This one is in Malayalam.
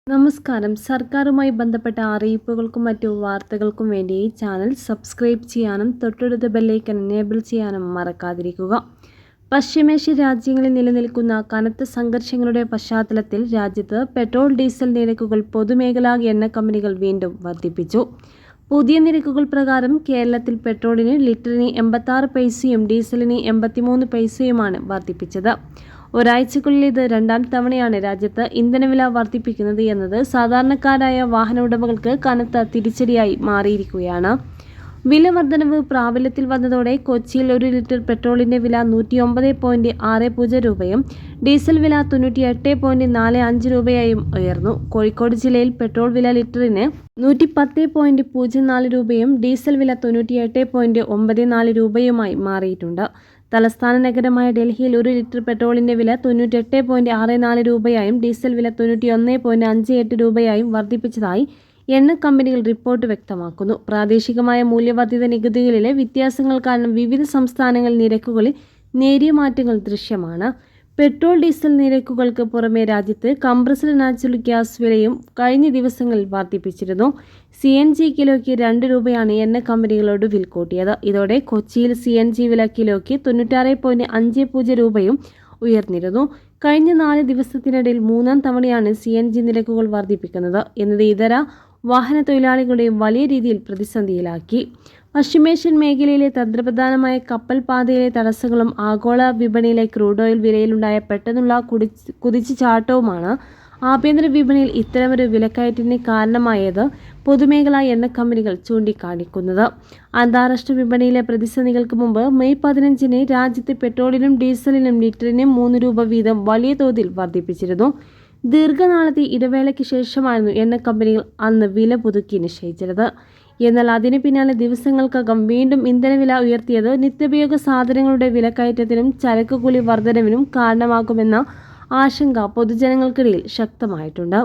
നമസ്കാരം. സർക്കാരുമായി ബന്ധപ്പെട്ട അറിയിപ്പുകൾക്കും മറ്റു വാർത്തകൾക്കും വേണ്ടി ഈ ചാനൽ സബ്സ്ക്രൈബ് ചെയ്യാനും തൊട്ടടുത്ത ബെല്ലൈക്കൺ എനേബിൾ ചെയ്യാനും മറക്കാതിരിക്കുക. പശ്ചിമേഷ്യ രാജ്യങ്ങളിൽ നിലനിൽക്കുന്ന കനത്ത സംഘർഷങ്ങളുടെ പശ്ചാത്തലത്തിൽ രാജ്യത്ത് പെട്രോൾ ഡീസൽ നിരക്കുകൾ പൊതുമേഖലാ എണ്ണ കമ്പനികൾ വീണ്ടും വർദ്ധിപ്പിച്ചു. പുതിയ നിരക്കുകൾ പ്രകാരം കേരളത്തിൽ പെട്രോളിന് ലിറ്ററിന് 86 പൈസയും ഡീസലിന് 83 പൈസയുമാണ് വർദ്ധിപ്പിച്ചത്. ഒരാഴ്ചക്കുള്ളിൽ ഇത് രണ്ടാം തവണയാണ് രാജ്യത്ത് ഇന്ധനവില വർദ്ധിപ്പിക്കുന്നത് എന്നത് സാധാരണക്കാരായ വാഹന ഉടമകൾക്ക് കനത്ത തിരിച്ചടിയായി മാറിയിരിക്കുകയാണ്. വില വർധനവ് പ്രാബല്യത്തിൽ വന്നതോടെ കൊച്ചിയിൽ 1 ലിറ്റർ പെട്രോളിന്റെ വില 109.60 രൂപയും ഡീസൽ വില 98.45 രൂപയായും ഉയർന്നു. കോഴിക്കോട് ജില്ലയിൽ പെട്രോൾ വില ലിറ്ററിന് 110.04 രൂപയും ഡീസൽ വില 98.94 രൂപയുമായി മാറിയിട്ടുണ്ട്. തലസ്ഥാന നഗരമായ ഡൽഹിയിൽ 1 ലിറ്റർ പെട്രോളിന്റെ വില 98.64 രൂപയായും ഡീസൽ വില 91.58 രൂപയായും വർദ്ധിപ്പിച്ചതായി എണ്ണ കമ്പനികൾ റിപ്പോർട്ട് വ്യക്തമാക്കുന്നു. പ്രാദേശികമായ മൂല്യവർദ്ധിത നികുതികളിലെ വ്യത്യാസങ്ങൾ കാരണം വിവിധ സംസ്ഥാനങ്ങളിൽ നിരക്കുകളിൽ നേരിയ മാറ്റങ്ങൾ ദൃശ്യമാണ്. പെട്രോൾ ഡീസൽ നിരക്കുകൾക്ക് പുറമെ രാജ്യത്ത് കംപ്രസ്ഡ് നാച്ചുറൽ ഗ്യാസ് വിലയും കഴിഞ്ഞ ദിവസങ്ങളിൽ വർദ്ധിപ്പിച്ചിരുന്നു. CNG കിലോയ്ക്ക് 2 രൂപയാണ് എണ്ണ കമ്പനികൾ ഒടുവിൽ കൂട്ടിയത്. ഇതോടെ കൊച്ചിയിൽ CNG വില കിലോയ്ക്ക് 96.50 രൂപയും ഉയർന്നിരുന്നു. കഴിഞ്ഞ 4 ദിവസത്തിനിടയിൽ 3-ാം തവണയാണ് CNG നിരക്കുകൾ വർദ്ധിപ്പിക്കുന്നത് എന്നത് ഇതര വാഹന തൊഴിലാളികളെയും വലിയ രീതിയിൽ പ്രതിസന്ധിയിലാക്കി. പശ്ചിമേഷ്യൻ മേഖലയിലെ തന്ത്രപ്രധാനമായ കപ്പൽ പാതയിലെ തടസ്സങ്ങളും ആഗോള വിപണിയിലെ ക്രൂഡ് ഓയിൽ വിലയിലുണ്ടായ പെട്ടെന്നുള്ള കുതിച്ചുചാട്ടവുമാണ് ആഭ്യന്തര വിപണിയിൽ ഇത്തരമൊരു വിലക്കയറ്റത്തിന് കാരണമായത് പൊതുമേഖലാ എണ്ണ കമ്പനികൾ ചൂണ്ടിക്കാണിക്കുന്നത്. അന്താരാഷ്ട്ര വിപണിയിലെ പ്രതിസന്ധികൾക്ക് മുമ്പ് മെയ് 15-ന് രാജ്യത്ത് പെട്രോളിനും ഡീസലിനും ലിറ്ററിന് 3 രൂപ വീതം വലിയ തോതിൽ വർദ്ധിപ്പിച്ചിരുന്നു. ദീർഘനാളത്തെ ഇടവേളയ്ക്ക് ശേഷമായിരുന്നു എണ്ണ കമ്പനികൾ അന്ന് വില പുതുക്കി നിശ്ചയിച്ചത്. എന്നാൽ അതിന് പിന്നാലെ ദിവസങ്ങൾക്കകം വീണ്ടും ഇന്ധനവില ഉയർത്തിയത് നിത്യോപയോഗ സാധനങ്ങളുടെ വിലക്കയറ്റത്തിനും ചരക്കുകൂലി വർധനവിനും കാരണമാകുമെന്ന ആശങ്ക പൊതുജനങ്ങൾക്കിടയിൽ ശക്തമായിട്ടുണ്ട്.